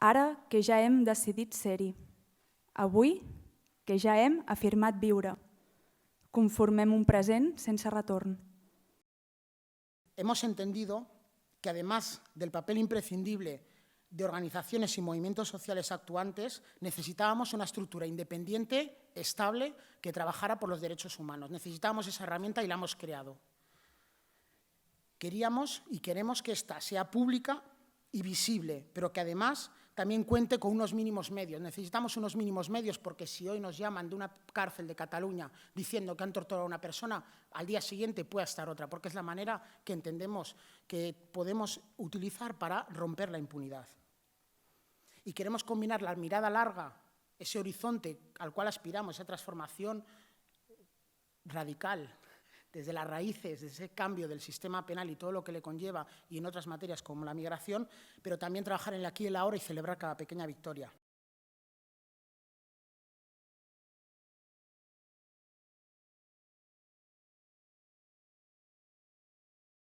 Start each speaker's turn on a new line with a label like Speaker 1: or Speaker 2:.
Speaker 1: Ara que ja hem decidit ser-hi. Avui que ja hem afirmat viure. Conformem un present sense retorn.
Speaker 2: Hemos entendido que además del papel imprescindible de organizaciones y movimientos sociales actuantes, necesitábamos una estructura independiente, estable, que trabajara por los derechos humanos. Necesitábamos esa herramienta y la hemos creado. Queríamos y queremos que ésta sea pública y visible, pero que además también cuente con unos mínimos medios. Necesitamos unos mínimos medios porque si hoy nos llaman de una cárcel de Cataluña diciendo que han torturado a una persona, al día siguiente puede estar otra, porque es la manera que entendemos que podemos utilizar para romper la impunidad. Y queremos combinar la mirada larga, ese horizonte al cual aspiramos, esa transformación radical, desde las raíces, desde ese cambio del sistema penal y todo lo que le conlleva, y en otras materias como la migración, pero también trabajar en el aquí y el ahora y celebrar cada pequeña victoria.